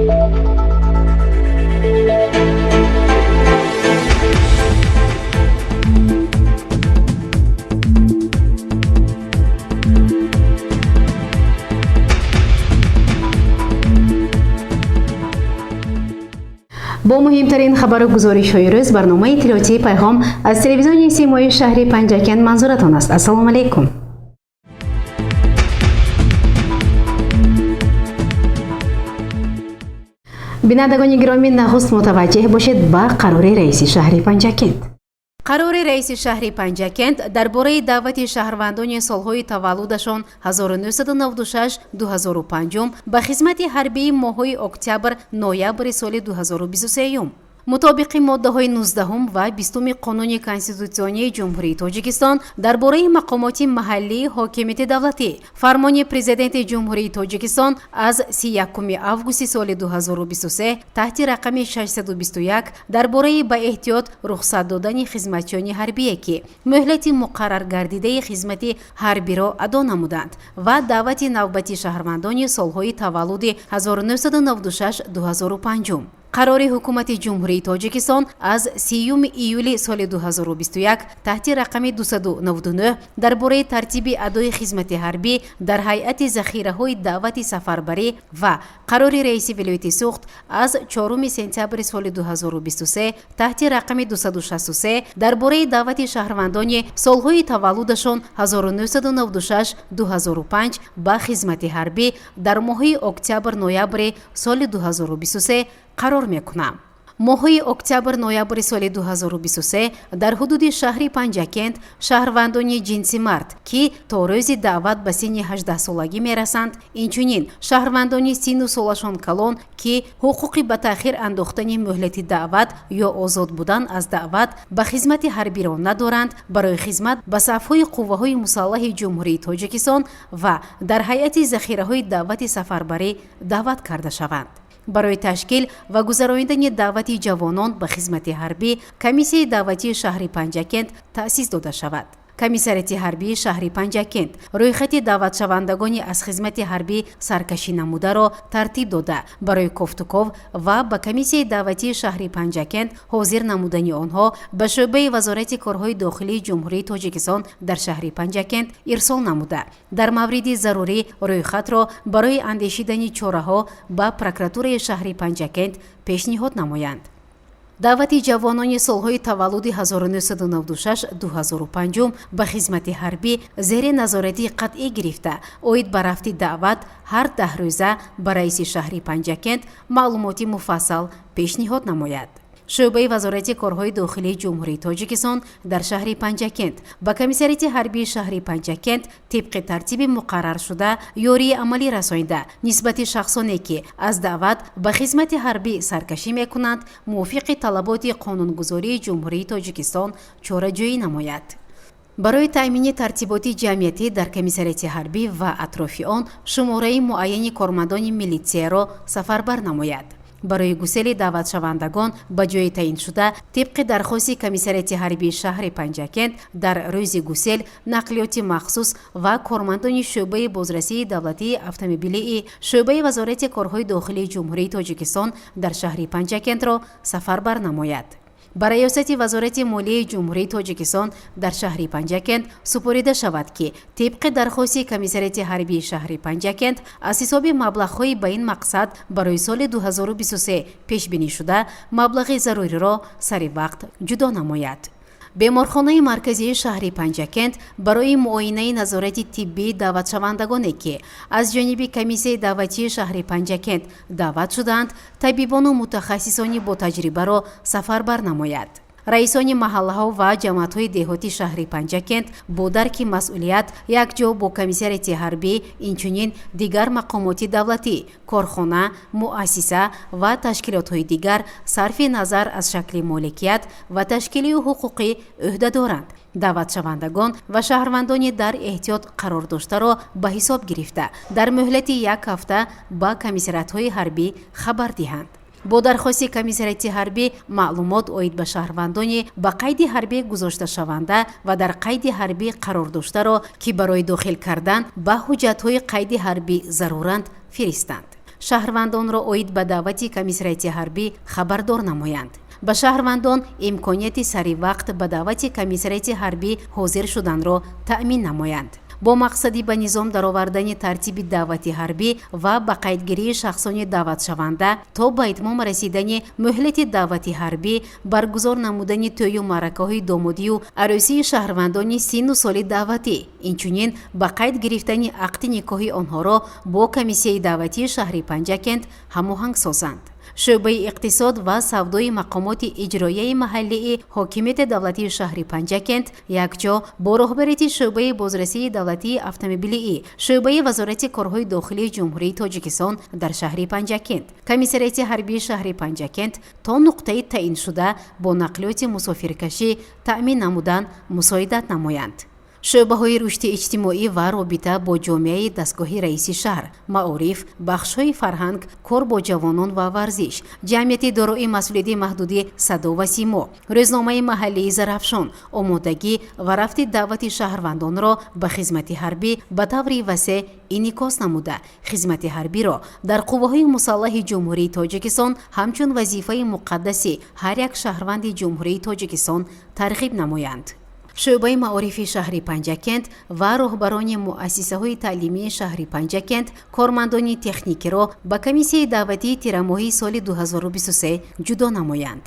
бо муҳимтарин хабару гузоришҳои рӯз барномаи иттилоотии пайғом аз телевизиони симои шаҳри Панҷакент манзуратон аст. ассалому алайкум. бинандагони гиромӣ, нахуст мутаваҷҷеҳ бошед ба қарори раиси шаҳри Панҷакент. қарори раиси шаҳри Панҷакент дар бораи даъвати шаҳрвандони солҳои таваллудашон 1996-2005 ба хизмати ҳарбии моҳҳои октябр-ноябри соли 2023 мутобиқи моддаҳои 19 ва 20 қонуни конститутсионии ҷумҳурии Тоҷикистон дар бораи мақомоти маҳаллии ҳокимияти давлатӣ, фармони президенти ҷумҳурии Тоҷикистон аз 31 августи соли 2023 таҳти рақами 621 дар бораи ба эҳтиёт рухсат додани хизматчиёни ҳарбие ки муҳлати муқаррар гардидаи хизмати ҳарбиро адо намуданд ва даъвати навбати шаҳрвандони солҳои таваллуди 1996-2005. қарори ҳукумати ҷумҳурии Тоҷикистон аз 30 июли соли 2021 таҳти рақами 299 дар бораи тартиби адои хизмати ҳарбӣ дар ҳайати захираҳои даъвати сафарбарӣ ва қарори раиси вилояти Суғд аз 4 сентябри соли 2023 таҳти рақами 263 дар бораи даъвати шаҳрвандони солҳои таваллудашон 1996-2005 ба хизмати ҳарбӣ дар моҳҳои октябр-ноябри соли 2023 қарор мекунам. моҳҳои октябр-ноябри соли 2023 дар ҳудуди шаҳри Панҷакент шаҳрвандони ҷинси мард ки то рӯзи даъват ба синни 18-солагӣ мерасанд, инчунин шаҳрвандони синну солашон калон ки ҳуқуқи ба таъхир андохтани муҳлати даъват ё озод будан аз даъват ба хизмати ҳарбиро надоранд, барои хизмат ба сафҳои қувваҳои мусаллаҳи ҷумҳурии Тоҷикистон ва дар ҳайати захираҳои даъвати сафарбарӣ даъват карда шаванд. барои ташкил ва гузарондани даъвати ҷавонон ба хизмати ҳарбӣ комиссияи даъватии шаҳри Панҷакент таъсис дода шавад. комиссарияти ҳарбии шаҳри Панҷакент рӯйхати даъватшавандагони аз хизмати ҳарбӣ саркашӣ намударо тартиб дода барои кофтуков ва ба комиссияи даъватии шаҳри Панҷакент ҳозир намудани онҳо ба шӯъбаи вазорати корҳои дохилии ҷумҳурии Тоҷикистон дар шаҳри Панҷакент ирсол намуда дар мавриди зарурӣ рӯйхатро барои андешидани чораҳо ба прокуратураи шаҳри Панҷакент пешниҳод намоянд. даъвати ҷавонони солҳои таваллуди 1996-2005 ба хизмати ҳарбӣ зери назорати қатъӣ гирифта оид ба рафти даъват ҳар 10 рӯза ба раиси шаҳри Панҷакент маълумоти муфассал пешниҳод намояд. шӯъбаи вазорати корҳои дохилии ҷумҳурии Тоҷикистон дар шаҳри Панҷакент ба комиссарияти ҳарбии шаҳри Панҷакент тибқи тартиби муқарраршуда ёрии амалӣ расонида нисбати шахсоне ки аз даъват ба хизмати ҳарбӣ саркашӣ мекунанд мувофиқи талаботи қонунгузории ҷумҳурии Тоҷикистон чораҷӯӣ намояд. барои таъмини тартиботи ҷамъиятӣ дар комиссарияти ҳарбӣ ва атрофи он шумораи муайяни кормандони милитсияро сафарбар намояд. барои гусели даъватшавандагон ба ҷои таъиншуда тибқи дархости комиссарияти ҳарбии шаҳри Панҷакент дар рӯзи гусел нақлиёти махсус ва кормандони шӯъбаи бозрасии давлатии автомобилии шӯъбаи вазорати корҳои дохилии ҷумҳурии Тоҷикистон дар шаҳри Панҷакентро сафарбар намояд. ба раёсати вазорати молияи ҷумҳурии Тоҷикистон дар шаҳри Панҷакент супорида шавад ки тибқи дархости комиссарияти ҳарбии шаҳри Панҷакент аз ҳисоби маблағҳои ба ин мақсад барои соли 2023 пешбинишуда маблағи заруриро сари вақт ҷудо намояд. беморхонаи марказии шаҳри Панҷакент барои муоинаи назорати тиббии даъватшавандагоне ки аз ҷониби комиссияи даъватии шаҳри Панҷакент даъват шудаанд табибону мутахассисони ботаҷрибаро сафарбар намояд. раисони маҳаллаҳо ва ҷамъиятҳои деҳоти шаҳри Панҷакент бо дарки масъулият якҷо бо комиссарияти ҳарбӣ инчунин дигар мақомоти давлатӣ, корхона, муассиса ва ташкилотҳои дигар сарфи назар аз шакли моликият ва ташкилию ҳуқуқӣ ӯҳда доранд. даъватшавандагон ва шаҳрвандони дар эҳтиёт қарордоштаро ба ҳисоб гирифта дар муҳлати 1 ҳафта ба комиссариятҳои ҳарбӣ хабар диҳанд. бо дархости комиссарияти ҳарбӣ маълумот оид ба шаҳрвандони ба қайди ҳарбӣ гузошташаванда ва дар қайди ҳарбӣ қарордоштаро ки барои дохил кардан ба ҳуҷҷатҳои қайди ҳарбӣ заруранд фиристанд. шаҳрвандонро оид ба даъвати комиссарияти ҳарбӣ хабардор намоянд. ба шаҳрвандон имконияти саривақт ба даъвати комиссарияти ҳарбӣ ҳозир шуданро таъмин намоянд. бо мақсади ба низом даровардани тартиби даъвати ҳарбӣ ва ба қайдгирии шахсони даъватшаванда то ба итмом расидани муҳлати даъвати ҳарбӣ баргузор намудани тӯю маъракаҳои домодию арӯсии шаҳрвандони синну соли даъватӣ, инчунин ба қайд гирифтани ақди никоҳи онҳоро бо комиссияи даъватии шаҳри Панҷакент ҳамоҳанг созанд. шӯъбаи иқтисод ва савдои мақомоти иҷроияи маҳаллии ҳокимияти давлатии шаҳри Панҷакент якҷо бо роҳбарияти шӯъбаи бозрасии давлатии автомобилии шӯъбаи вазорати корҳои дохилии ҷумҳурии Тоҷикистон дар шаҳри Панҷакент, комиссарияти ҳарбии шаҳри Панҷакент то нуқтаи таъиншуда бо нақлиёти мусофиркашӣ таъмин намудан мусоидат намоянд. шӯъбаҳои рушди иҷтимоӣ ва робита бо ҷомеаи дастгоҳи раиси шаҳр, маориф, бахшҳои фарҳанг, кор бо ҷавонон ва варзиш, ҷамъияти дорои масъулияти маҳдуди садо ва симо, рӯзномаи маҳаллии Зарафшон, омодагӣ ва рафти даъвати шаҳрвандонро ба хизмати ҳарбӣ ба таври васеъ инъикос намуда, хизмати ҳарбиро дар қувваҳои мусаллаҳи ҷумҳурии Тоҷикистон ҳамчун вазифаи муқаддаси ҳар як шаҳрванди ҷумҳурии Тоҷикистон тарғиб намоянд. шӯъбаи маорифи шаҳри Панҷакент ва роҳбарони муассисаҳои таълимии шаҳри Панҷакент кормандони техникиро ба комиссияи даъватии тирамоҳии соли 2023 ҷудо намоянд.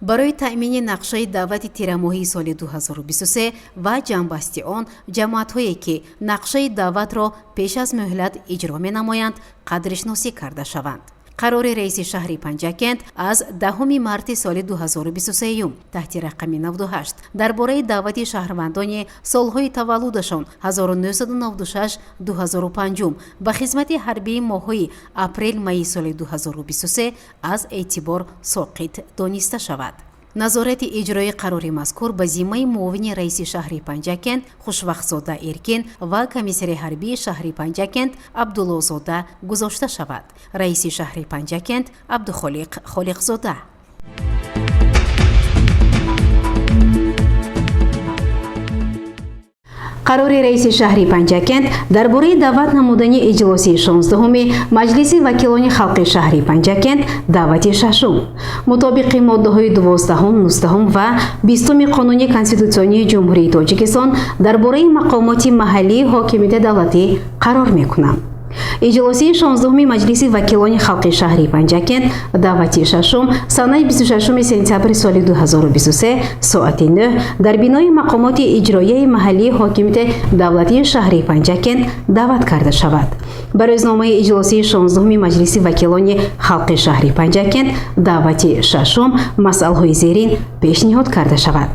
барои таъмини нақшаи даъвати тирамоҳии соли 2023 ва ҷамъбасти он, ҷамоатҳое ки нақшаи даъватро пеш аз муҳлат иҷро менамоянд қадршиносӣ карда шаванд. қарори раиси шаҳри Панҷакент аз 10 марти соли 2023 таҳти рақами 98 дар бораи даъвати шаҳрвандони солҳои таваллудашон 1996-2005 ба хизмати ҳарбии моҳҳои апрел-майи соли 2023 аз эътибор соқит дониста шавад. назорати иҷрои қарори мазкур ба зиммаи муовини раиси шаҳри Панҷакент Хушвақтзода Эркин ва комиссари ҳарбии шаҳри Панҷакент Абдуллозода гузошта шавад. раиси шаҳри Панҷакент Абдухолиқ Холиқзода. қарори раиси шаҳри Панҷакент дар бораи даъват намудани иҷлоси 16-уми маҷлиси вакилони халқи шаҳри Панҷакент даъвати шашум мутобиқи моддаҳои 12, 19 ва 20 қонуни конститутсионии ҷумҳурии Тоҷикистон дар бораи мақомоти маҳаллии ҳокимияти давлатӣ қарор мекунам. иҷлоси 16-уми маҷлиси вакилони халқи шаҳри Панҷакент даъвати шашум санаи 26 сентябри соли 2023 соати 9 дар бинои мақомоти иҷроияи маҳаллии ҳокимияти давлатии шаҳри Панҷакент даъват карда шавад. ба рӯзномаи иҷлоси 16-уми маҷлиси вакилони халқи шаҳри Панҷакент даъвати шашум масъалаҳои зерин пешниҳод карда шавад.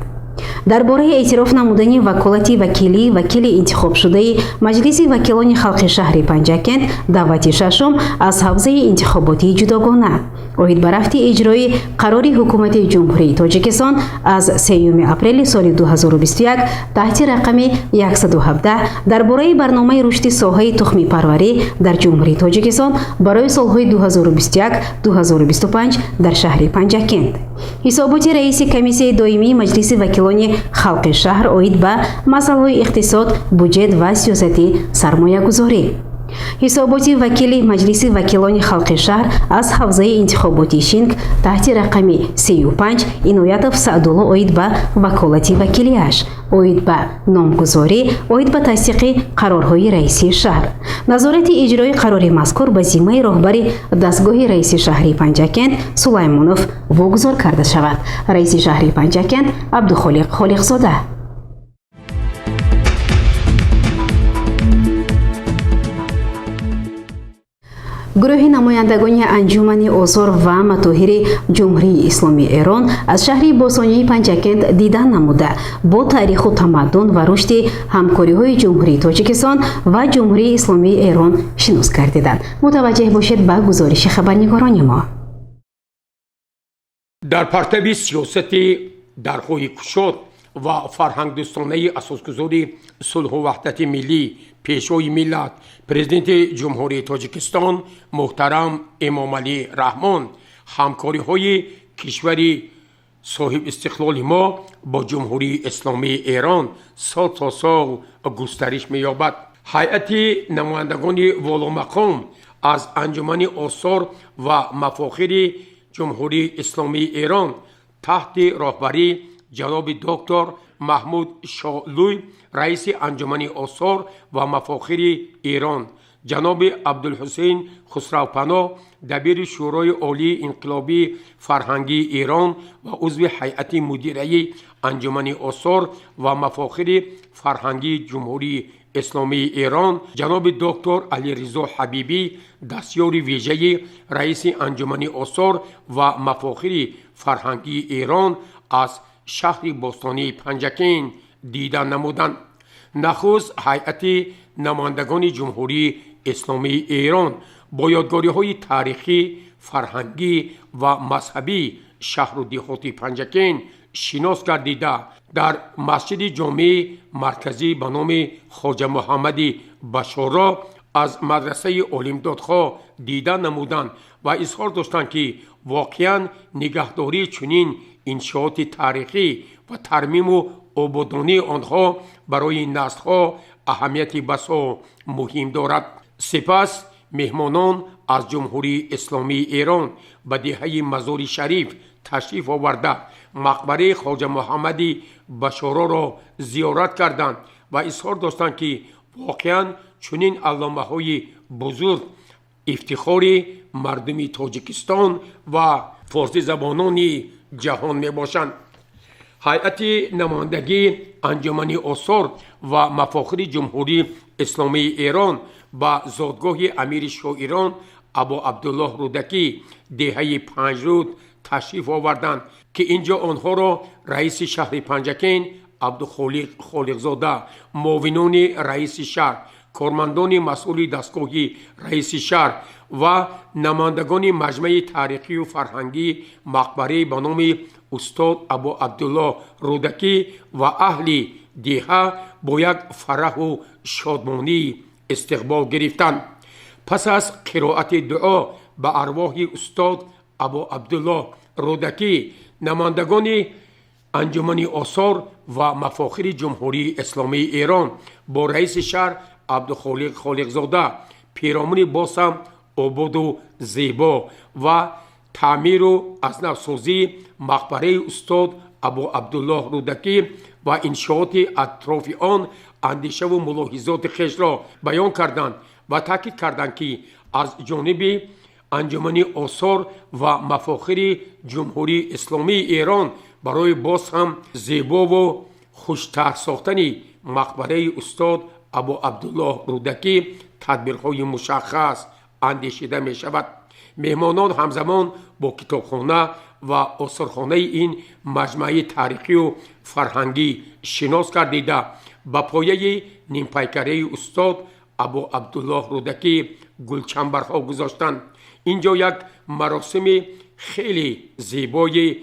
дар бораи эътироф намудани ваколати вакили интихобшудаи маҷлиси вакилони халқи шаҳри Панҷакент даъвати шашум аз ҳавзаи интихоботии ҷудогона оид ба рафти иҷрои қарори ҳукумати ҷумҳурии Тоҷикистон аз 3 апрели соли 2021 таҳти рақами 117 дар бораи барномаи рушди соҳаи тухмипарварӣ дар ҷумҳурии Тоҷикистон барои солҳои 2021-2025 дар шаҳри Панҷакент. ҳисоботи раиси комиссияи доимии маҷлиси вакилони халқи шаҳр оид ба масъалаҳои иқтисод, буҷет ва сиёсати сармоягузорӣ. ҳисоботи вакили маҷлиси вакилони халқи шаҳр аз ҳавзаи интихоботи Шинг таҳти рақами 35 Иноятов Саъдулло оид ба ваколати вакилиаш, оид ба номгузорӣ, оид ба тасдиқи қарорҳои раиси шаҳр. назорати иҷрои қарори мазкур ба зиммаи роҳбари дастгоҳи раиси шаҳри Панҷакент Сулаймонов вогузор карда шавад. раиси шаҳри Панҷакент Абдухолиқ Холиқзода. гурӯҳи намояндагони анҷумани осор ва матоҳири ҷумҳурии исломии Эрон аз шаҳри босонии Панҷакент дидан намуда бо таъриху тамаддун ва рушди ҳамкориҳои ҷумҳурии Тоҷикистон ва ҷумҳурии исломии Эрон шинос гардиданд. мутаваҷҷеҳ бошед ба гузориши хабарнигорони мо. дар партаби сиёсати дарҳои кушод ва фарҳангдӯстонаи асосгузори сулҳу ваҳдати миллӣ пешвои миллат президенти ҷумҳурии Тоҷикистон муҳтарам Эмомалӣ Раҳмон ҳамкориҳои кишвари соҳибистиқлоли мо бо ҷумҳурии исломии Эрон сол то сол густариш меёбад. ҳайати намояндагони воломақом از انجمن آثار و مفاخر جمهوری اسلامی ایران تحت راهبری جناب دکتر محمود شالوی رئیس انجمن آثار و مفاخر ایران، جناب عبدالحسین خسروپناه دبیر شورای عالی انقلابی فرهنگی ایران و عضو هیئت مدیره انجمن آثار و مفاخر فرهنگی جمهوری اسلامی ایران، جناب دکتر علیرضا حبیبی دستیار ویژه رئیس انجمن آثار و مفاخر فرهنگی ایران از شهر باستانی پنجکین دیدن نمودند. نخست هیئت نمایندگان جمهوری اسلامی ایران با یادگاری‌های تاریخی، فرهنگی و مذهبی شهر و دیهات پنجکین شناس گردیده در مسجد جامع مرکزی به نام خواجه محمد بشارا از مدرسه عالمدادخواه دیدن نمودند و اظهار داشتند که واقعاً نگهداری چنین انشاءات تاریخی و ترمیم و آبادانی آنها برای نسل‌ها اهمیت بسا مهم دارد. سپس مهمانان از جمهوری اسلامی ایران به دهه مزار شریف تشریف آورده مقبره خواجه محمد بشارا را زیارت کردند و اظهار داشتند که واقعاً چنین علامه‌های بزرگ افتخار مردم تاجیکستان و فارسی زبانان جهان می باشند. هیئت نمایندگی انجمن آثار و مفاخر جمهوری اسلامی ایران با زادگاه امیر شاعران ابو عبدالله رودکی دهه 5 رود تشریف آوردند که اینجا آنها را رئیس شهر پنجکین عبدالخالق خالقزاده، معاونان رئیس شهر، کارمندان مسئول دستگاه رئیس شهر و نمایندگان مجمع تاریخی و فرهنگی مقبره به نام استاد ابو عبدالله رودکی و اهل دیه با یک فرح و شادمانی استقبال گرفتند. پس از قرائت دعا به ارواح استاد ابو عبدالله رودکی، نمایندگان انجمن آثار و مفاخر جمهوری اسلامی ایران با رئیس شهر عبدالخالق خالقزاده پیرامون باسم آباد و زیبا و تعمیر و ازنوسازی مقبره استاد ابو عبدالله رودکی و انشاءات اطراف آن اندیشه و ملاحظات خویش را بیان کردند و تاکید کردند که از جانب انجمن آثار و مفاخر جمهوری اسلامی ایران برای باز هم زیبا و خوشتر ساختن مقبره استاد ابو عبدالله رودکی تدبیرهای مشخص اندیشیده می شود. مهمانان همزمان با کتابخانه و آثارخانه این مجمع تاریخی و فرهنگی شناس گردیده با پایه نیمپیکره استاد ابو عبدالله رودکی گلچنبرها گذاشتند. اینجا یک مراسم خیلی زیبای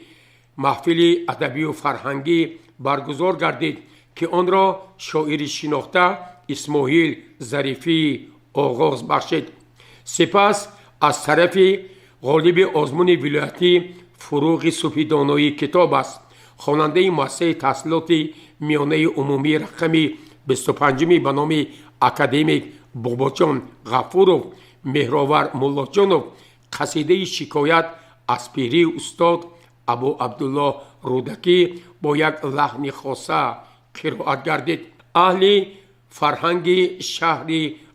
محفل ادبی و فرهنگی برگزار گردید که آن را شاعر شناخته اسماعیل ظریفی آغاز بخشید. سپس از طرف غالب آزمون ولایتی فروغ صوفیدانای کتاب است، خواننده مؤسسه تحصیلات میانه عمومی رقم 25 به نام اکادمیک باباجان غفورов مهراور ملاجانov قصیده شکایت از پیری استاد ابو عبدالله رودکی با یک لحن خاصه قرائت گردید. اهل فرهنگ شهر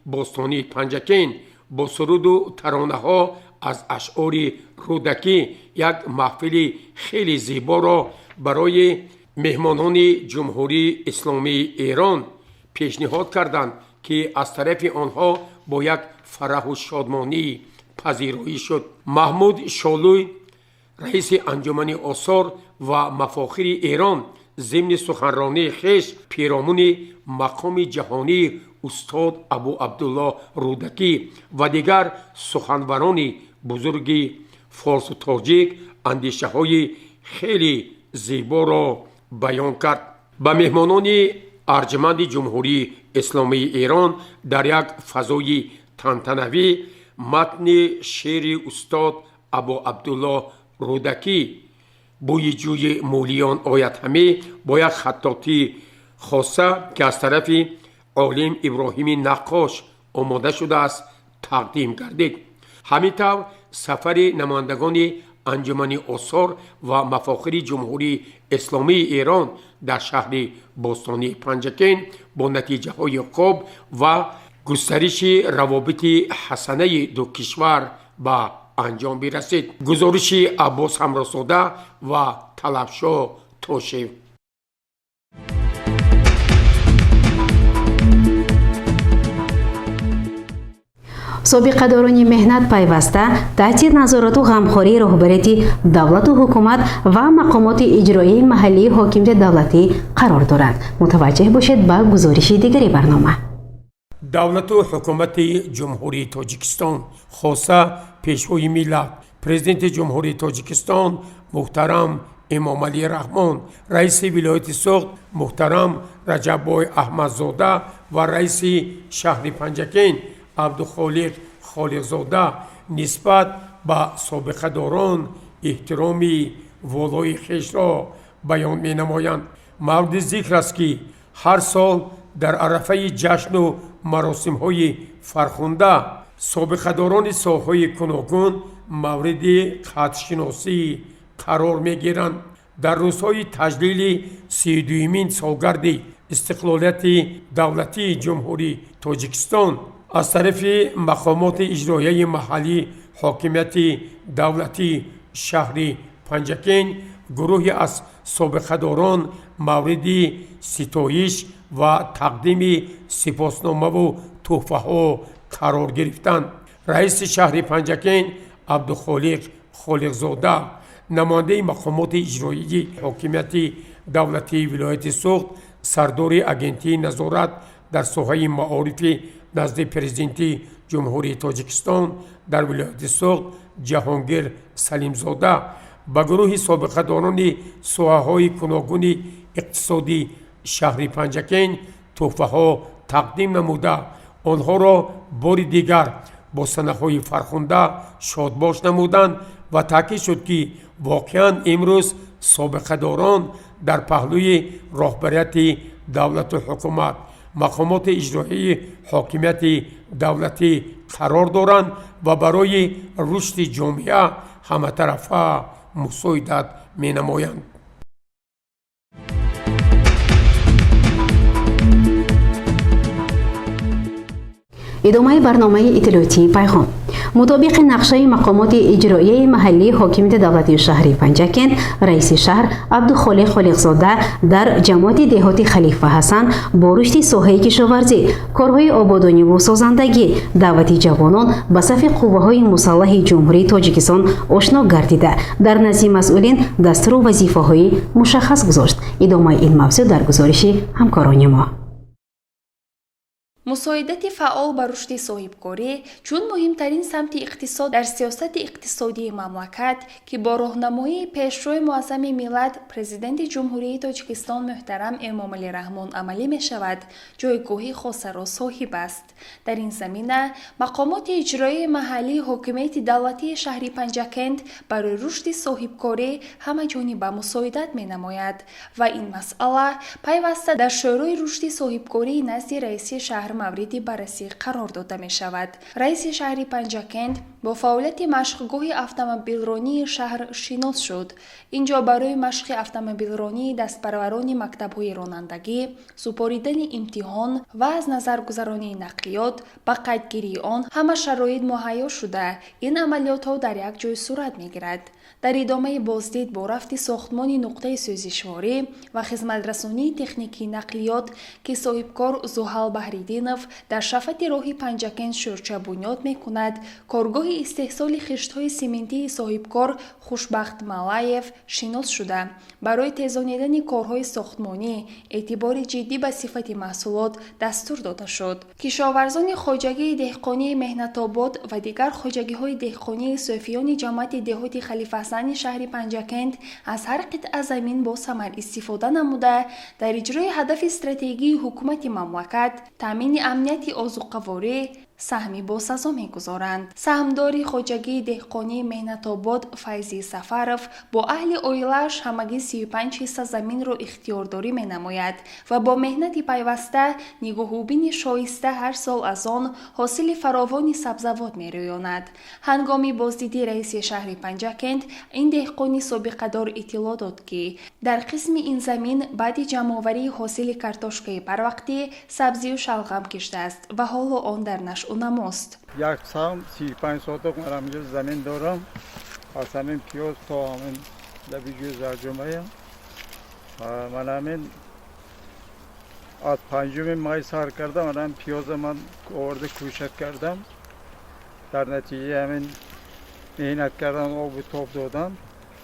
باستانی پنجکین با سرود و ترانه ها از اشعار رودکی یک محفل خیلی زیبا را برای مهمانان جمهوری اسلامی ایران پیشنهاد کردند که از طرف آنها با یک فرح و شادمانی پذیرایی شد. محمود شالوی رئیس انجمن آثار و مفاخر ایران ضمن سخنرانی خویش پیرامون مقام جهانی استاد ابو عبدالله رودکی و دیگر سخنوران بزرگ فارس و تاجیک اندیشه های خیلی زیبا را بیان کرد. به مهمانان ارجمند جمهوری اسلامی ایران در یک فضای تنتنوی متن شعر استاد ابو عبدالله رودکی بوی جوی مولیان آیت همه با یک خطاطی خاصه که از طرف عالم ابراهیم نقاش آماده شده است тақдим гардид. ҳамин тавр сафари намояндагони анҷумани осор ва мафохири ҷумҳурии исломии эрон дар шаҳри бостонии панҷакен бо натиҷаҳои хуб ва густариши равобити ҳасанаи ду кишвар ба анҷом бирасид. гузориши Аббос Ҳамросода ва Талабшоҳ Тошев. собиқадорони меҳнат пайваста таҳти назорату ғамхории роҳбарияти давлату ҳукумат ва мақомоти иҷроии маҳаллии ҳокимияти давлатӣ қарор доранд. мутаваҷҷеҳ бошед ба гузориши дигари барнома. давлату ҳукумати ҷумҳурии Тоҷикистон хоса пешвои миллат президенти ҷумҳурии Тоҷикистон муҳтарам Эмомалӣ Раҳмон, раиси вилояти Суғд муҳтарам Раҷаббой Аҳмадзода ва раиси шаҳри Панҷакен Абдухолиқ Холиқзода нисбат ба собиқадорон эҳтироми волои хешро баён менамоянд. мавриди зикр аст ки ҳар сол дар арафаи ҷашну маросимҳои фархунда собиқадорони соҳаҳои гуногун мавриди қадршиносӣ қарор мегиранд. дар рӯзҳои таҷлили 32-мин солгарди истиқлолияти давлатии ҷумҳурии Тоҷикистон аз тарафи мақомоти иҷроияи маҳаллии ҳокимияти давлатии шаҳри Панҷакен гурӯҳе аз собиқадорон мавриди ситоиш ва тақдими сипосномаву тӯҳфаҳо қарор гирифтанд. раиси шаҳри Панҷакен Абдухолиқ Холиқзода, намояндаи мақомоти иҷроии ҳокимияти давлатии вилояти Суғд, сардори агентии назорат дар соҳаи маорифи назди президенти ҷумҳурии Тоҷикистон дар вилояти Суғд Ҷаҳонгир Салимзода ба гурӯҳи собиқадорони соҳаҳои гуногуни иқтисодии шаҳри Панҷакен тӯҳфаҳо тақдим намуда, онҳоро бори дигар бо санаҳои фархунда шодбош намуданд ва таъкид шуд ки воқеан имрӯз собиқадорон дар паҳлӯи роҳбарияти давлату ҳукумат, мақомоти иҷроии ҳокимияти давлатӣ қарор доранд ва барои рушди ҷомеа ҳаматарафа мусоидат менамоянд. идомаи барномаи иттилоотии пайғом. мутобиқи нақшаи мақомоти иҷроияи маҳаллии ҳокимияти давлатии шаҳри Панҷакен, раиси шаҳр Абдухолиқ Холиқзода дар ҷамоати деҳоти Халифа Ҳасан бо рушди соҳаи кишоварзӣ, корҳои ободониву созандагӣ, даъвати ҷавонон ба сафи қувваҳои мусаллаҳи ҷумҳурии Тоҷикистон ошно гардида, дар назди масъулин дастуру вазифаҳои мушаххас гузошт. идомаи ин мавзӯъ дар гузориши ҳамкорони мо. мусоидати фаъол ба рушди соҳибкорӣ чун муҳимтарин самти иқтисод дар сиёсати иқтисодии мамлакат ки бо роҳнамоии пешрои муаззами миллат президенти ҷумҳурии Тоҷикистон муҳтарам Эмомалӣ Раҳмон амалӣ мешавад, ҷойгоҳи хосаро соҳиб аст. дар ин замина мақомоти иҷроии маҳаллии ҳокимияти давлатии шаҳри Панҷакент барои рушди соҳибкорӣ ҳамаҷониба мусоидат менамояд ва ин масъала пайваста дар шӯрои рушди соҳибкории назди раиси шаҳр мавриди баррасӣ қарор дода мешавад. раиси шаҳри Панҷакент бо фаъолияти машқгоҳи автомобилронии шаҳр шинос шуд. инҷо барои машқи автомобилронии дастпарварони мактабҳои ронандагӣ, супоридани имтиҳон ва аз назар гузаронии нақлиёт ба қайдгирии он ҳама шароит муҳайё шуда, ин амалиётҳо дар як ҷой сурат мегирад. дар идомаи боздид бо рафти сохтмони нуқтаи сӯзишворӣ ва хизматрасонии техникии нақлиёт ки соҳибкор Зуҳал Баҳриддинов дар шафати роҳи Панҷакен шӯрча бунёд мекунад, коргоҳи истеҳсоли хиштҳои симентии соҳибкор Хушбахт Малаев шинос шуда, барои тезонидани корҳои сохтмонӣ эътибори ҷиддӣ ба сифати маҳсулот дастур дода шуд. кишоварзони хоҷагии деҳқонии Меҳнатобод ва дигар хоҷагиҳои деҳқонии суфиёни ҷамоати деҳоти Халифа Ҳасани шаҳри Панҷакент аз ҳар қитъа замин бо самар истифода намуда, дар иҷрои ҳадафи стратегии ҳукумати мамлакат, таъмини амнияти озуқаворӣ, سهمی باسازا میگذارند. سهمداری خوجگی دهقانی مهنت‌آباد فیضی سفرов با اهل اویلش همگی 35% زمین را اختیارداری می‌نماید و با مهنتی پیوسته نگاهوبین شایسته هر سال از آن حاصل فراوانی سبزوات می‌رویاند. هنگامی بازدیدی رئیس شهر پنجکند این دهقانی سابقه دار اطلاع داد که در قسم این زمین بعد جمع‌آوری حاصل کارتوشکای پروقتی سبزی و شلغم کشته است و حالا آن در نشأ و نماست. یک سهم 35 سوتک من اینجا زمین دارم. از همین پیاز تا همین لبیجوی زرجمه من همین از 5 ماه سر کردم. من پیاز من آورده کوشش کردم. در نتیجه همین مهنت کردم و آب توپ دادم.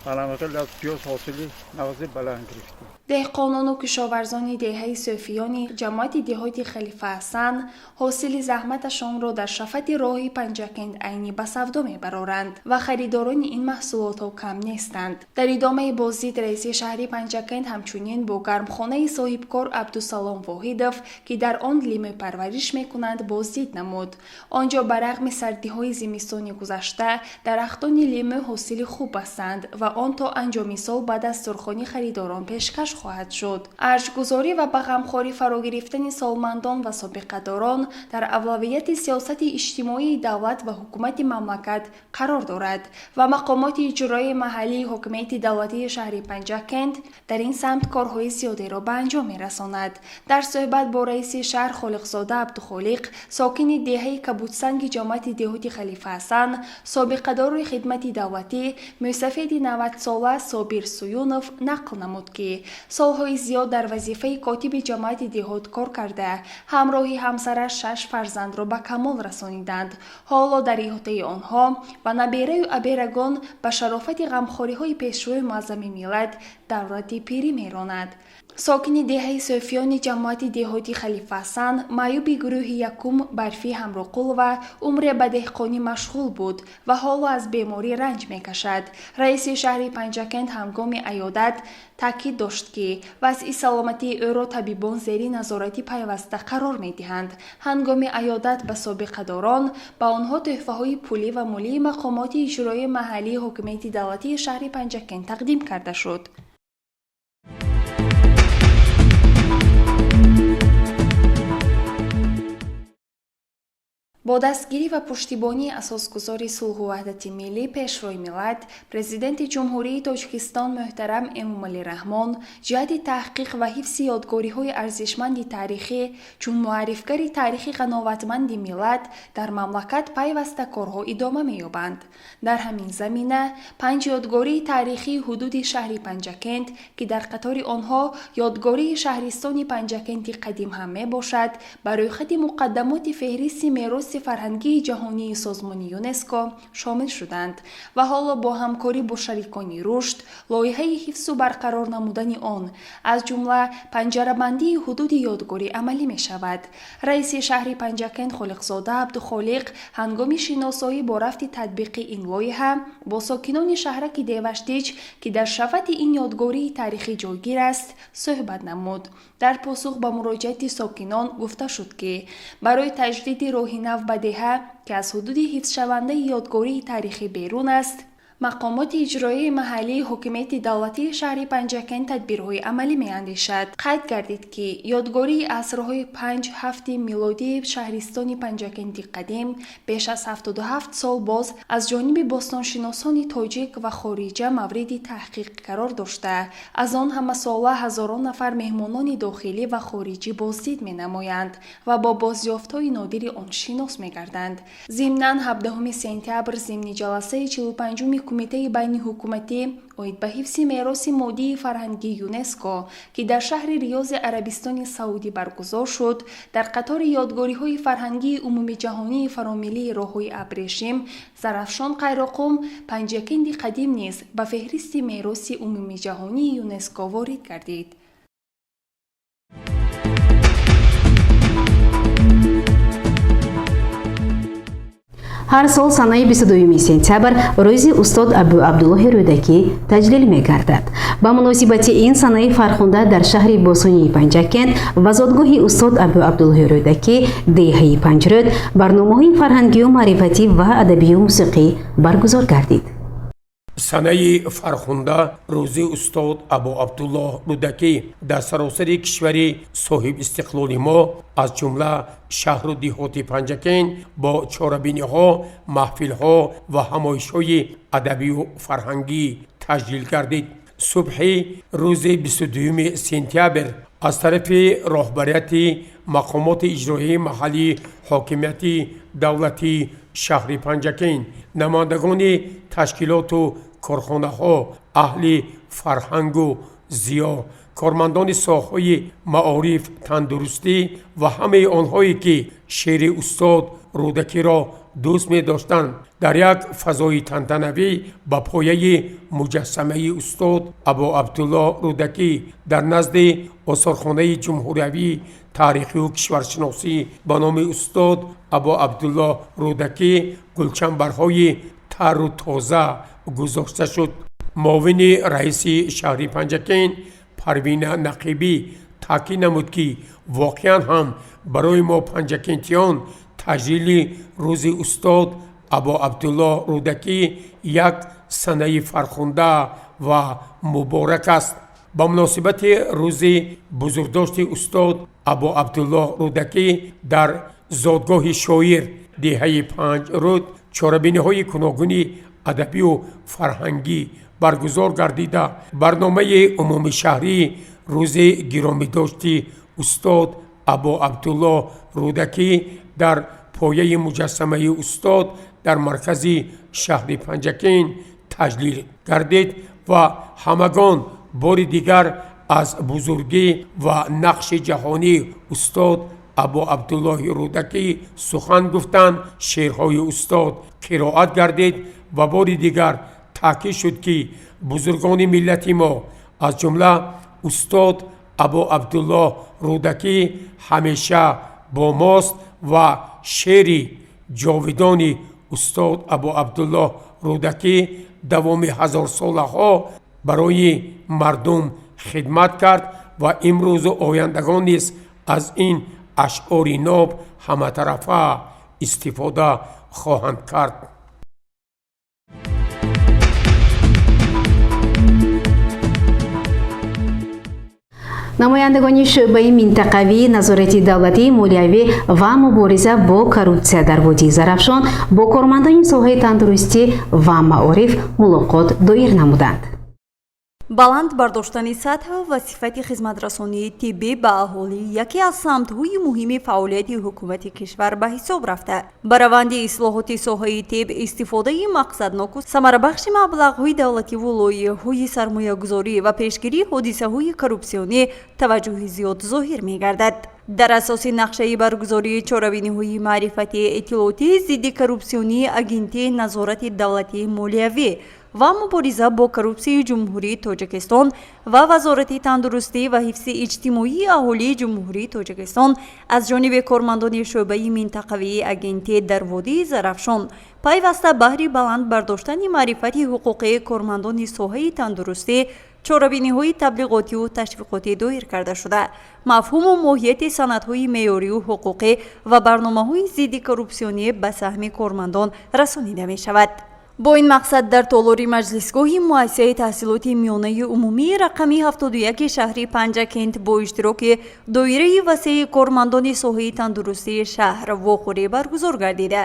الان خیلی از پیاز حاصلی نوازی بلند گرفتیم. دهقانان و کشاورزان دهه صوفیانی جماعت دهاتی خلیفه حسن حاصل زحمتشان را در شفت راهی پنجکند عینی به سودا میبرند و خریداران این محصولات کم نیستند. در ادامه بازدید رئیس شهری پنجکند همچنین با گرمخانه صاحبکار عبدالسلام واحدов که در آن لیمو پرورش میکنند بازدید نمود. آنجا برغم سردی‌های زمستانی گذشته درختان لیمو حاصل خوب هستند و آن تا انجام سال بعد از سرخانی خریداران پیشکش خواهد شد. ارجگذاری و به غمخواری فرا گرفتن سالمندان و سابقه‌داران در اولویت سیاست اجتماعی دولت و حکومت مملکت قرار دارد و مقامات اجرایی محلی حکومت دولتی شهر پنجکند در این سمت کارهای زیادی را به انجام می‌رساند. در صحبت با رئیس شهر خالقزاده عبدالخالق ساکن دهه کبودسنگ جماعت دهاتی خلیفه حسن سابقه‌دار خدمت دولتی موسفید 90 ساله صابر سویونов نقل نمود که سالهای زیاد در وظیفه کاتب جماعت دهات کار کرده همراه همسرش 6 فرزند را به کمال رسانیدند. حالا در احاطه آنها و نبیره و ابیرگان به شرافت غمخوری‌های پیشرو معظم ملت دولت پیری میراند. ساکن دهه صوفیان جماعت دهاتی خلیفه حسن معیوب گروه یکم برفی همراقل و عمر به دهقانی مشغول بود و حالا از بیماری رنج میکشد. رئیس شهر پنجکند هنگام عیادت تاکید داشت که وضع سلامتی او را طبیبان زیر نظارت پیوسته قرار میدهند. هنگام عیادت به سابقه‌داران به آنها تحفه‌های پولی و مالی مقامات اجرایی محلی حکومت دولتی شهر پنجکند تقدیم کرده شد. با دستگیری و پشتیبانی اساسگذار صلح و وحدت ملی پیشروی ملت پرزیدنت جمهوری تاجیکستان محترم امامعلی رحمان جهت تحقیق و حفظ یادگاری‌های ارزشمند تاریخی چون معرفگر تاریخ قناعتمند ملت در مملکت پیوسته کارها ادامه می‌یابند. در همین زمینه 5 یادگاری تاریخی حدود شهر پنجکند که در قطار آنها یادگاری شهرستان پنجکند قدیم هم میباشد برای خط مقدمات فهرست میراث فرهنگی جهانی سازمان یونسکو شامل شدند و حالا با همکاری با شریکان رشد لایحه حفظ و برقرار نمودن آن از جمله پنجره‌بندی حدود یادگاری عملی می شود. رئیس شهر پنجکند خالقزاده عبدالخالق هنگام شناسایی با رفت تطبیق این لایحه با ساکنان شهرک دیوشتیج که در شفت این یادگاری تاریخی جایگیر است صحبت نمود. در پاسخ به مراجعت ساکنان گفته شد که برای تجدید راه نو به دهه که از حدود حفظ شونده یادگاری تاریخی بیرون است مقامات اجرایی محلی حکومت دولتی شهر پنجکند تدبیرهای عملی می‌اندیشد. قید گردید که یادگاری عصرهای 5-7 میلادی شهرستان پنجکند قدیم بیش از 77 سال باز از جانب باستانشناسان تاجیک و خارجه مورد تحقیق قرار داشته. از آن همه ساله هزاران نفر مهمانان داخلی و خارجی بازدید می‌نمایند و با بازیافت‌های نادر آن شناس می‌گردند. ضمناً 17 سپتامبر ضمن جلسه 45 کمیته بین حکومتی اوید به حفظ میراث مادی فرهنگی یونسکو که در شهر ریاض عربستان سعودی برگزار شد در قطار یادگاری‌های فرهنگی عمومی جهانی فراملی راه‌های ابریشم زرافشان قیراقم پنجکند قدیم نیز به فهرست میراث عمومی جهانی یونسکو وارد گردید. ҳар сол санаи 22 сентябр рӯзи устод Абу Абдуллоҳи Рӯдакӣ таҷлил мегардад. ба муносибати ин санаи фархунда дар шаҳри Босонии Панҷакент ва зодгоҳи устод Абу Абдуллоҳи Рӯдакӣ деҳаи Панҷрӯд барномаҳои фарҳангию маърифатӣ ва адабию мусиқӣ баргузор гардид. санаи фархунда рӯзи устод Абу Абдуллоҳ Рӯдакӣ дар саросари кишвари соҳибистиқлоли мо аз ҷумла шаҳру диҳоти Панҷакент бо чорабиниҳо, маҳфилҳо ва ҳамоишҳои адабию фарҳангӣ таҷлил гардид. субҳи рӯзи 22 сентябр аз тарафи роҳбарияти мақомоти иҷроии маҳаллии ҳокимияти давлати шаҳри Панҷакент, намояндагони ташкилоту корхонаҳо, аҳли фарҳангу зиё, кормандони соҳаҳои маориф, тандурустӣ ва ҳамаи онҳое ки шеъри устод Рӯдакиро дӯст медоштанд, дар як фазои тантанавӣ ба пояи муҷассамаи устод Абу Абдуллоҳ Рӯдакӣ дар назди осорхонаи ҷумҳуриявии таърихию кишваршиносӣ ба номи устод Абу Абдуллоҳ Рӯдакӣ гулчанбарҳои тару тоза гузошта шуд. муовини раиси шаҳри Панҷакент Парвина Нақибӣ таъкид намуд ки воқеан ҳам барои мо панҷакентиён таҷлили рӯзи устод Абу Абдуллоҳ Рӯдакӣ як санаи фархунда ва муборак аст. ба муносибати рӯзи бузургдошти устод Абу Абдуллоҳ Рӯдакӣ дар зодгоҳи шоир деҳаи Панҷрӯд чорабиниҳои гуногуни адабию фарҳангӣ баргузор гардида, барномаи умумишаҳрии рӯзи гиромидошти устод Абу Абдуллоҳ Рӯдакӣ дар пояи муҷассамаи устод дар маркази шаҳри Панҷакент таҷлил гардид ва ҳамагон бори дигар аз бузургӣ ва нақши ҷаҳонии устод Абу Абдуллоҳи Рӯдакӣ сухан гуфтанд, шеърҳои устод қироат гардид ва бори дигар таъкид шуд ки бузургони миллати мо аз ҷумла устод Абу Абдуллоҳ Рӯдакӣ ҳамеша бо мост ва шеъри ҷовидони устод Абу Абдуллоҳ Рӯдакӣ давоми ҳазорсолаҳо барои мардум хидмат кард ва имрӯзу ояндагон низ аз ин ашъори ноб ҳаматарафа истифода хоҳанд кард. намояндагони шӯъбаи минтақавии назорати давлатии молиявӣ ва мубориза бо коррупсия дар водии Зарафшон бо кормандони соҳаи тандурустӣ ва маориф мулоқот доир намуданд. баланд бардоштани сатҳ ва сифати хизматрасонии тиббӣ ба аҳолӣ яке аз самтҳои муҳими фаъолияти ҳукумати кишвар ба ҳисоб рафта. ба раванди ислоҳоти соҳаи тиб истифодаи мақсадноку самарабахши маблағҳои давлатӣ ву лоиҳаҳои сармоягузорӣ ва пешгирии ҳодисаҳои коррупсионӣ таваҷҷӯҳи зиёд зоҳир мегардад. дар асоси нақшаи баргузории чорабиниҳои маърифатии иттилоотии зидди коррупсионии агентии назорати давлатии молиявӣ ва мубориза бо коррупсияи ҷумҳурии Тоҷикистон ва вазорати тандурустӣ ва ҳифзи иҷтимоии аҳолии ҷумҳурии Тоҷикистон аз ҷониби кормандони шӯъбаи минтақавии агентӣ дар водии Зарафшон пайваста баҳри баланд бардоштани маърифати ҳуқуқии кормандони соҳаи тандурустӣ чорабиниҳои таблиғотиву ташвиқотӣ доир карда шуда, мафҳуму моҳияти санадҳои меъёрию ҳуқуқӣ ва барномаҳои зидди коррупсионӣ ба саҳми кормандон расонида мешавад. бо ин мақсад дар толори маҷлисгоҳи муассисаи таҳсилоти миёнаи умумии рақами 71 шаҳри Панҷакент бо иштироки доираи васеи кормандони соҳаи тандурустии шаҳр вохӯрӣ баргузор гардида,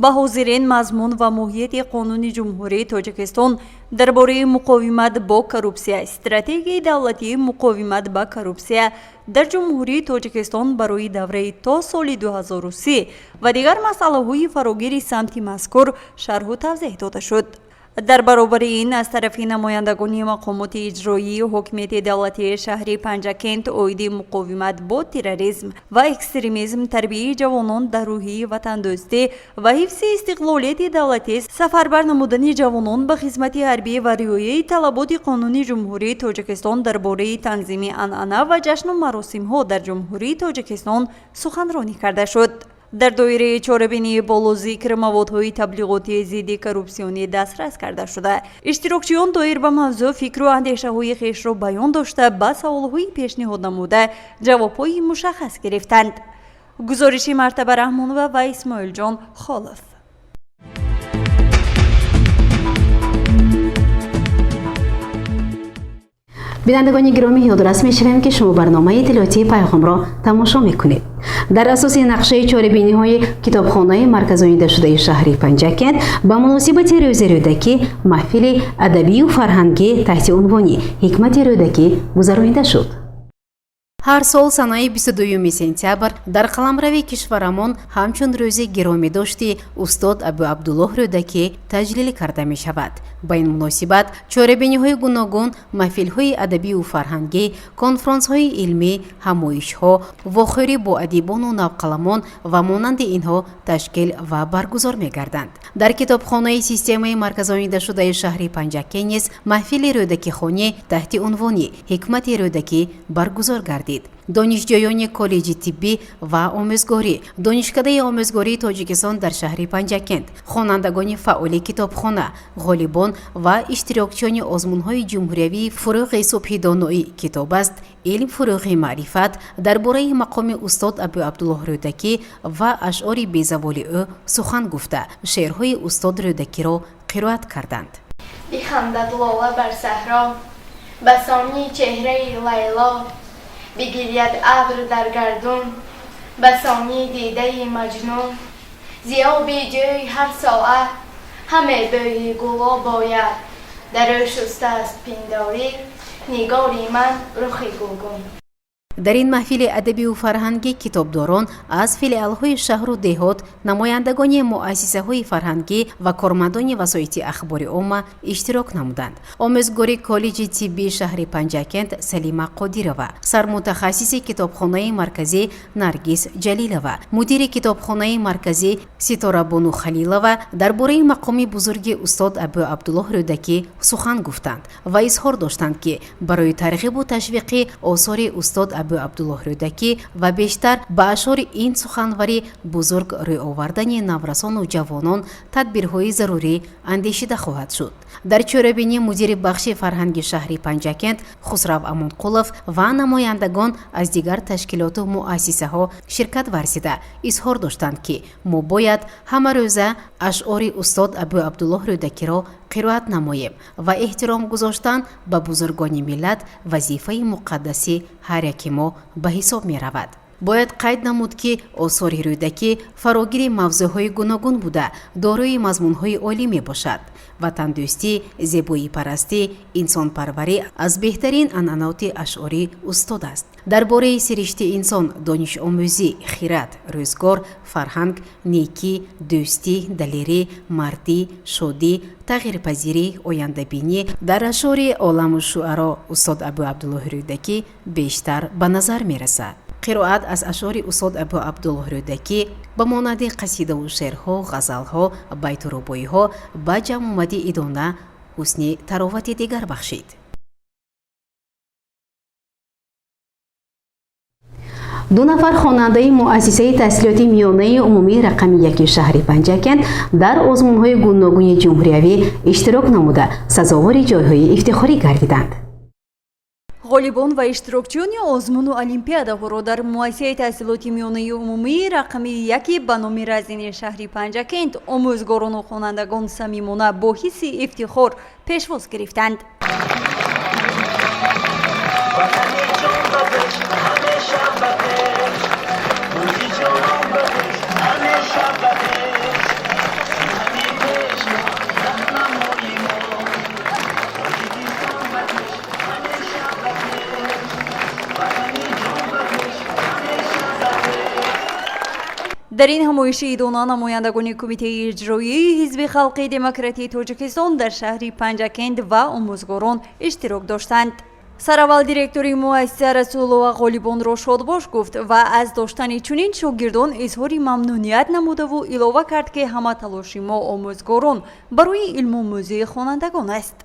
ба ҳозирин мазмун ва моҳияти Қонуни Ҷумҳурии Тоҷикистон дар бораи муқовимат бо коррупсия, стратегияи давлатии муқовимат ба коррупсия дар Ҷумҳурии Тоҷикистон барои давраи то соли 2030 ва дигар масъалаҳои фарогири самти мазкур шарҳу тавзеҳ дода шуд. дар баробари ин аз тарафи намояндагони мақомоти иҷроии ҳокимияти давлатии шаҳри Панҷакент оиди муқовимат бо терроризм ва экстремизм, тарбияи ҷавонон дар рӯҳии ватандӯстӣ ва ҳифзи истиқлолияти давлатӣ, сафарбар намудани ҷавонон ба хизмати ҳарбӣ ва риояи талаботи Қонуни Ҷумҳурии Тоҷикистон дар бораи танзими анъана ва ҷашну маросимҳо дар Ҷумҳурии Тоҷикистон суханронӣ карда шуд. در دایره چاره‌بینی بالازیکر موادهای تبلیغاتی ضد کروپسیونی دسترس کرده شده. اشتراکچیان دایر به موضوع فکر و اندیشه‌های خویش را بیان داشته به سوال‌های پیشنهاد نموده جواب‌های مشخص گرفتند. گزارش مرتبه رحمانова و اسماعیل جان خالف. بینندگان گرامی یادرس می‌شویم که شما برنامه اطلاعاتی پیغام را تماشا می‌کنید. در اساس نقشه چاره‌بینی‌های کتابخانه مرکزآیینده شده شهر پنجکент با مناسبت روز رودکی محفل ادبی و فرهنگی تحت عنوان حکمت رودکی گذرانیده شد. هر سال سنه 22 سپتامبر در قلمرو کشورمان همچون روز گرامی داشتی استاد ابو عبدالله رودکی تجلیل کرده می شود. با این مناسبت چاره‌بینی‌های گوناگون، محفل‌های ادبی و فرهنگی، کنفرانس‌های علمی، همایش‌ها، واخوری با ادیبان و نوقلمان و مانند اینها تشکیل و برگزار می‌گردند. در کتابخانه سیستم مرکزآیینده شده شهر پنجکent نیز محفل رودکی خانی تحت عنوان حکمت رودکی برگزار گردید. دانشجویان کالج طبی و آموزگاری، دانشکده آموزگاری تاجیکستان در شهر پنجکent، خوانندگان فعال کتابخانه، غالبان و اشتراکچیان آزمون‌های جمهوری فروغ صبح دانایی کتاب است، علم فروغ معرفت درباره مقام استاد ابو عبدالله رودکی و اشعار بی‌زوال او سخن گفته شعرهای استاد رودکی را قرائت کردند. بخندد لاله بر صحرا، بسانی چهره لیلا، بگیرید ابر در گردون، بسانی دیده مجنون، زیاد بیجوی هر ساعت، همه بوی گلا باید، در شسته است پنداری، نگاری من رخ گلگون. در این محفل ادبی و فرهنگی کتابداران از فیلیال‌های شهر و دهات، نمایندگان مؤسسه‌های فرهنگی و کارمندان وسایط اخبار عامه اشتراک نمودند. آموزگار کالج طبی شهر پنجکent سلیمه قادیرова، سرمتخصص کتابخانه مرکزی نرگس جلیلova، مدیر کتابخانه مرکزی ستاره بانو خلیلova درباره مقام بزرگ استاد ابو عبدالله رودکی سخن گفتند و اظهار داشتند که برای ترغیب و تشویق آثار استاد ابو عبدالله رودکی و بیشتر به اشعار این سخنوری بزرگ روی آوردن نورسان و جوانان تدبیرهای ضروری اندیشیده خواهد شد. در چاره‌بینی مدیر بخش فرهنگ شهر پنجکent خسرو امانقلov و نمایندگان از دیگر تشکیلات و مؤسسه ها شرکت ورزیده اظهار داشتند که ما باید همه روزه اشعار استاد ابو عبدالله رودکی را قرائت نماییم و احترام گذاشتن به بزرگان ملت وظیفه مقدسی هر یک ما به حساب می رود. باید قید نمود که آثار رودکی فراگیر موضوعهای گوناگون بوده دارای مضمونهای عالی می باشد. وطن دوستی، زیبایی پرستی، انسان پروری از بهترین عنعنات اشعاری استاد است. درباره سرشت انسان، دانش آموزی، خیرات، روزگار، فرهنگ، نیکی، دوستی، دلیری، مردی، شادی، تغییر پذیری، آینده بینی در اشعار عالم الشعرا استاد ابو عبدالله رودکی بیشتر به نظر می رسد. قرائت از اشعار استاد ابو عبدالله رودکی به مانند قصیده و شعرها، غزلها، بیت و رباعی‌ها با جمع آمدی ادانه حسن تراوت دیگر بخشید. دو نفر خواننده مؤسسه تحصیلات میانه عمومی رقم 1 شهر پنجکent در آزمون‌های گوناگون جمهوری اشتراک نموده سزاوار جایهای افتخاری گردیدند. غالبان و اشتراکچیان آزمون و المپیادا را در مؤسسه تحصیلات میانه عمومی رقم 1 به نام رزین شهر پنجکent آموزگاران و خوانندگان صمیمانه با حس افتخار پیشواز گرفتند. در این همایش ادانه نمایندگان کمیته اجرایی حزب خلق دموکراتی تاجیکستان در شهر پنجکent و آموزگاران اشتراک داشتند. سراول دیرکتوری مؤسسه رسولова غالبان را شادباش گفت و از داشتن چنین شاگردان اظهار ممنونیت نموده و علاوه کرد که همه تلاش ما آموزگاران برای علم آموزی خوانندگان است.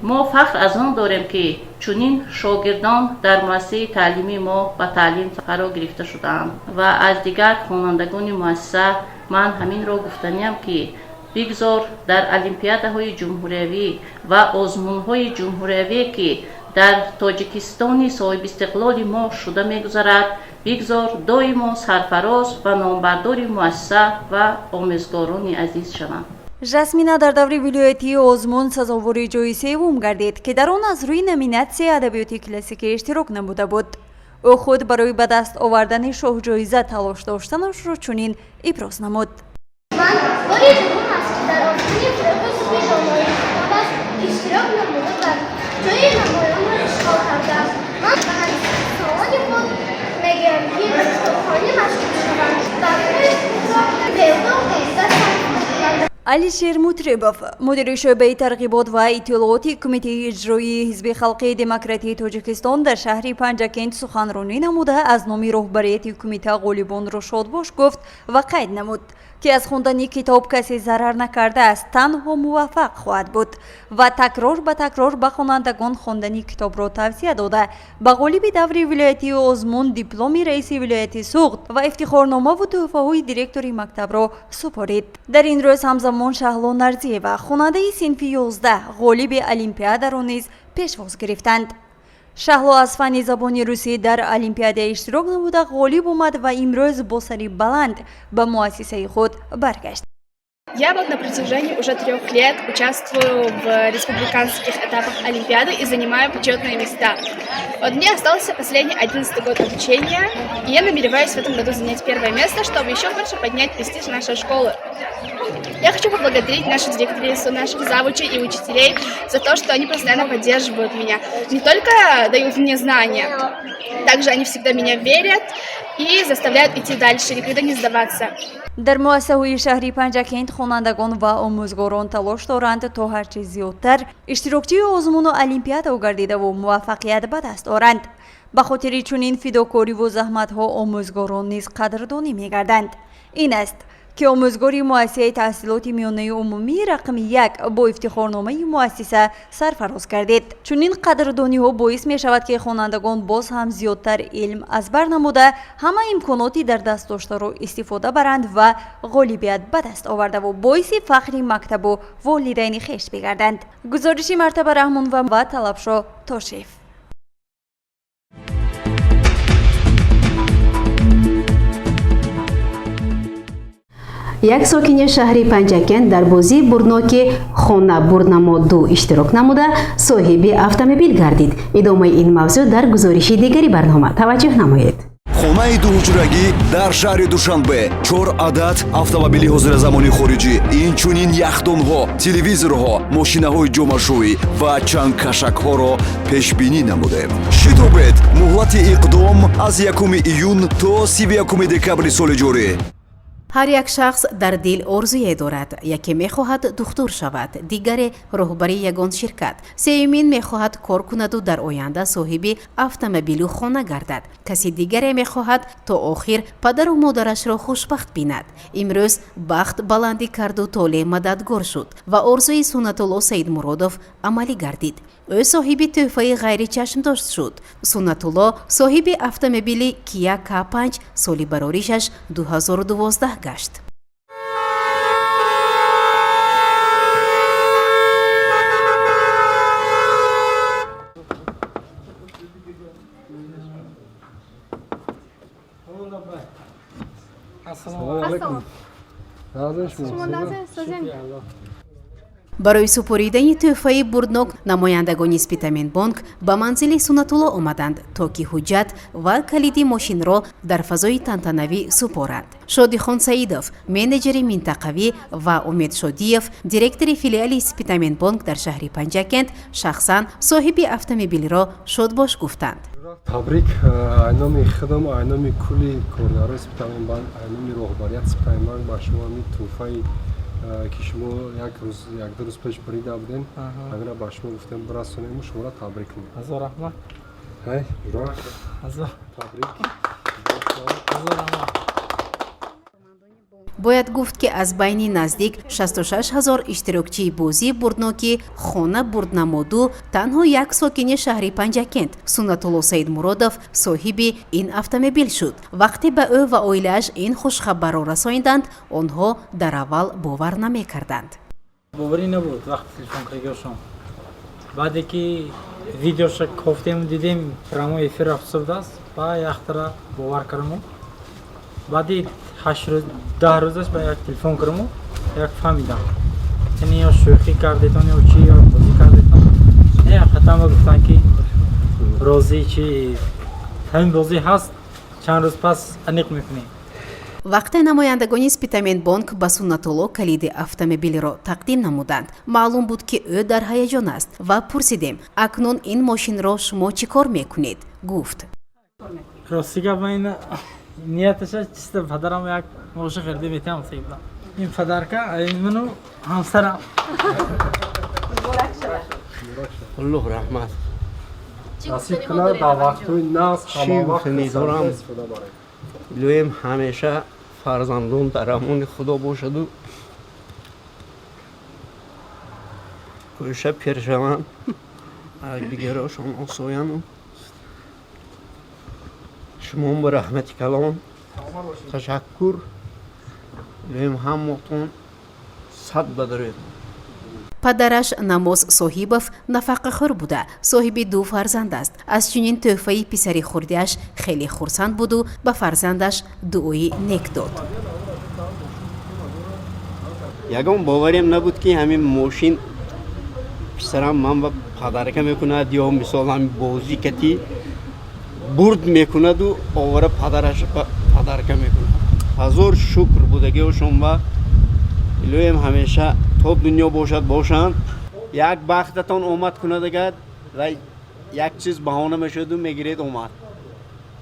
мо фахр аз он дорем ки чунин шогирдон дар муассисаи таълимии мо ба таълим қарор гирифта шудаанд ва аз дигар хонандагони муассиса ман ҳаминро гуфтаниям ки бигзор дар олимпиадаҳои ҷумҳуриявӣ ва озмунҳои ҷумҳуриявие ки дар тоҷикистони соҳибистиқлоли мо шуда мегузарад бигзор доимо сарфароз ва номбардори муассиса ва омӯзгорони азиз шаванд. жасмина дар даври вилоятии озмун сазовори ҷои севум гардид ки дар он аз рӯи номинатсияи адабиёти классика иштирок намуда буд. ӯ худ барои ба даст овардани шоҳҷоиза талош доштанашро чунин иброз намуд. ман бори дуюм аст ки дар озмуни фирӯзи номоишномааш иштирок намуда ва ҷои намоёнро ишғол кардам. ман ба ҳамсолони худ мегӯям ки ба китобхонӣ машғул шаванд ва пули худро беҳдом ва сарф. алишер мутребов мудири шӯъбаи тарғибот ва иттилооти кумитаи иҷроии ҳизби халқии демократии тоҷикистон дар шаҳри панҷакент суханронӣ намуда аз номи роҳбарияти кумита ғолибонро шодбош гуфт ва қайд намуд ки аз хундани китоб касе зарар накардааст, танҳо муваффақ хоҳад буд ва такрор ба такрор ба хонандагон хондани китобро тавсия дода ба ғолиби даври вилоятии озмун дипломи раиси вилояти суғд ва ифтихорномаву тӯҳфаҳои директори мактабро супорид. дар ин рӯз ҳамзамон Шаҳло Нарзиева хонандаи синфи 11 ғолиби олимпиадаро низ пешвоз гирифтанд. Шаҳло аз фанни забони русӣ дар олимпиада иштирок намуда ғолиб омад ва имрӯз бо сари баланд ба муассисаи худ баргашт. Я вот на протяжении уже 3 лет участвую в республиканских этапах Олимпиады и занимаю почетные места. Вот мне остался последний 11-й год обучения, и я намереваюсь в этом году занять 1-е место, чтобы еще больше поднять престиж нашей школы. Я хочу поблагодарить нашу директрису, наших завучей и учителей за то, что они постоянно поддерживают меня. Не только дают мне знания, также они всегда меня верят и заставляют идти дальше, никогда не сдаваться. дар муассисаҳои шаҳри панҷакент хонандагон ва омӯзгорон талош доранд то ҳарчи зиёдтар иштирокчии озмуну олимпиада гардидаву муваффақият ба даст оранд. ба хотири чунин фидокориву заҳматҳо омӯзгорон низ қадрдонӣ мегарданд. ин аст ки омӯзгори муассисаи таҳсилоти миёнаи умумии рақами 1 бо ифтихорномаи муассиса сарфароз гардид. чунин қадрдониҳо боис мешавад ки хонандагон боз ҳам зиёдтар илм аз бар намуда ҳама имконоти дар дастдоштаро истифода баранд ва ғолибият ба даст овардаву боиси фахри мактабу волидайни хеш бигарданд. гузориши Мартаба Раҳмонова ва Талабшо Тошев. як сокини шаҳри Панҷакент дар бозии бурноки хона бурнамо 2 иштирок намуда соҳиби автомобил гардид. идомаи ин мавзӯъ дар гузориши дигари барнома. таваҷҷӯҳ намоед. хонаи дуҳуҷрагӣ дар шаҳри Душанбе 4 адад автомобили ҳозиразамони хориҷӣ, инчунин яхдонҳо, телевизорҳо, мошинаҳои ҷомашӯӣ ва чангкашакҳоро пешбинӣ намудем. шитобед муҳлати иқдом аз 1 июн то 31 декабри соли ҷорӣ. ҳар як шахс дар дил орзуе дорад. яке мехоҳад духтур шавад, дигаре роҳбари ягон ширкат, сеюмин мехоҳад кор кунаду дар оянда соҳиби автомобилу хона гардад. каси дигаре мехоҳад то охир падару модарашро хушбахт бинад. имрӯз бахт баландӣ карду толе мададгор шуд ва орзуи Сунатулло Саидмуродов амалӣ гардид. ӯ соҳиби тӯҳфаи ғайри чашмдошт шуд. Сунатулло соҳиби автомобили Kia K5 соли бароришаш 2012 гашт. барои супоридани тӯҳфаи бурднок намояндагони Спитаменбонк ба манзили Сунатулло омаданд то ки ҳуҷҷат ва калиди мошинро дар фазои тантанавӣ супоранд. Шодихон Саидов, менеҷери минтақавӣ ва Умед Шодиев, директори филиали Спитаменбонк дар шаҳри Панҷакент, шахсан соҳиби автомобилро шодбош гуфтанд. табрик айноми худам, айноми кулли коргарои Спитаменбонк, айноми роҳбарияти Спитаменбонк ба шумо ин тӯҳфаи ки шумо як-ду рӯз пеш барида будем, агара ба шумо гуфтем бирасонем, шуморо табрик мегӯям. ҳазор раҳмат. бояд гуфт ки аз байни наздик 66 000 иштирокчии бозии бурдноки хона бурднамоду танҳо як сокини шаҳри Панҷакент Суннатулло Саидмуродов соҳиби ин автомобил шуд. Вақте ба ӯ ва оилааш ин хушхабарро расонинданд, онҳо дар аввал бовар намекарданд. боварӣ набуд вақти телефон киргашон. баъде ки видеоша кофтему дидем прямой эфир афсурдааст ба яхтара бовар кардему. баъди 8 рӯз 10 рӯзаш ба як телефон кардему, як фаҳмидам. яъне ё шӯхӣ кардетон ё чӣ ё бозӣ кардетон. хатама гуфтан ки розӣ чи ҳамин бозӣ ҳаст, чанд рӯз пас аниқ мекунем. вақте намояндагони Спитаменбонк ба Суннатулло калиди автомобилро тақдим намуданд, маълум буд ки ӯ дар ҳаяҷон аст ва пурсидем: акнун ин мошинро шумо чӣ кор мекунед? Гуфт: ростига ман нияташа чиста падарам як мошин хariде метавам сеҳбуда. ин падарка ин ману ҳамсарам. аллоҳ раҳмат. насиб кунад дар вақтҳои нағз ҳамон вақт медорам. истифода баред. илоҳем ҳамеша фарзандон дар амони худо бошаду кӯша пир шаванд, дигарошон осояну шумон ба раҳмати калон ташаккур. илоҳем ҳаматон сад бадаред. падараш Намоз Соҳибов нафақахӯр буда соҳиби 2 фарзанд аст. аз чунин тӯҳфаи писари хурдиаш хеле хурсанд буду ба фарзандаш дуои нек дод. ягон боварем набуд ки ҳамин мошин писарам ман ба падарка мекунад ё мисол ҳамин бозӣ кати бурд мекунаду овара падараш ба падарка мекунад. ҳазор шукр будагиошон ва илоҳем ҳамеша то дунё бошад бошанд. як бахтатон омад кунадагад ва як чиз баҳона мешаду мегиред омад.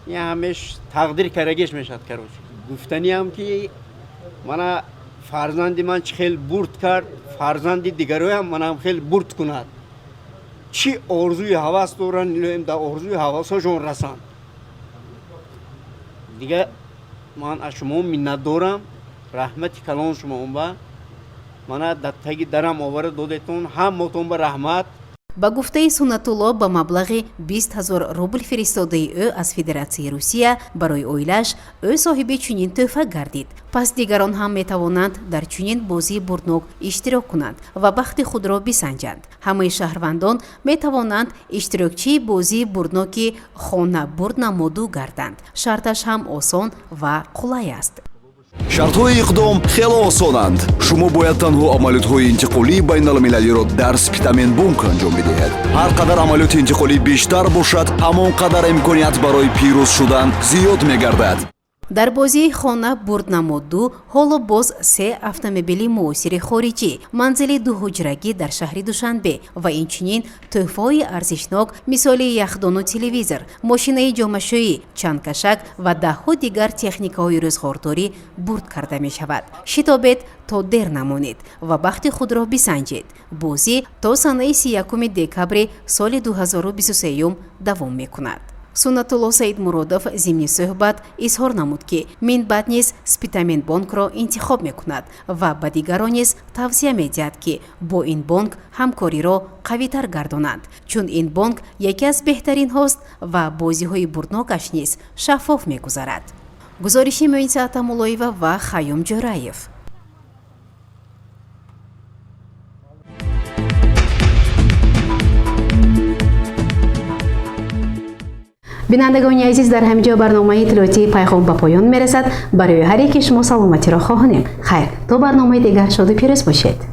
ин ҳамеш тақдир карагиш мешад. кароч гуфтаниам ки мана фарзанди ман чӣ хел бурд кард, фарзанди дигароям манам хел бурд кунад. чӣ орзуи ҳавас доранд, илоҳем дар орзуи ҳавасҳошон расанд. дига ман аз шумо миннат дорам. раҳмати калон шумоон ба мана дар таги дарам овара додетон, ҳаматон ба раҳмат. ба гуфтаи Суннатулло ба маблағи 20 000 рубл фиристодаи ӯ аз Федератсияи Русия барои оилааш, ӯ соҳиби чунин тӯҳфа гардид. пас дигарон ҳам метавонанд дар чунин бозии бурднок иштирок кунанд ва бахти худро бисанҷанд. ҳамаи шаҳрвандон метавонанд иштирокчии бозии бурдноки хона бурд намоду гарданд. шарташ ҳам осон ва қулай аст. шартҳои иқдом хеле осонанд. шумо бояд танҳо амалиётҳои интиқолии байналмилалиро дар Спитаменбонк анҷом бидиҳед. ҳар қадар амалиёти интиқолӣ бештар бошад, ҳамон қадар имконият барои пирӯз шудан зиёд мегардад. дар бозии хона бурднамоду ҳоло боз 3 автомобили муосири хориҷӣ, манзили 2 ҳуҷрагӣ дар шаҳри Душанбе ва инчунин тӯҳфаҳои арзишнок мисоли яхдону телевизор, мошинаи ҷомашӯӣ, чандкашак ва даҳҳо дигар техникаҳои рӯзғордорӣ бурд карда мешавад. шитобед то дер намонед ва бахти худро бисанҷед. бозӣ то санаи 31 декабри соли 2023 давом мекунад. Суннатулло Саидмуродов зимни суҳбат изҳор намуд ки минбаъд низ Спитаменбонкро интихоб мекунад ва ба дигарон низ тавсия медиҳад ки бо ин бонк ҳамкориро қавитар гардонанд, чун ин бонк яке аз беҳтаринҳост ва бозиҳои бурднокаш низ шаффоф мегузарад. гузориши Муъин Атамуллоева ва Хаём Ҷӯраев. бинандагони азиз, дар ҳаминҷо барномаи иттилоотии пайғом ба поён мерасад. барои ҳар яке шумо саломатиро хоҳонем. хайр, то барномаи дигар шоду пирӯз бошед.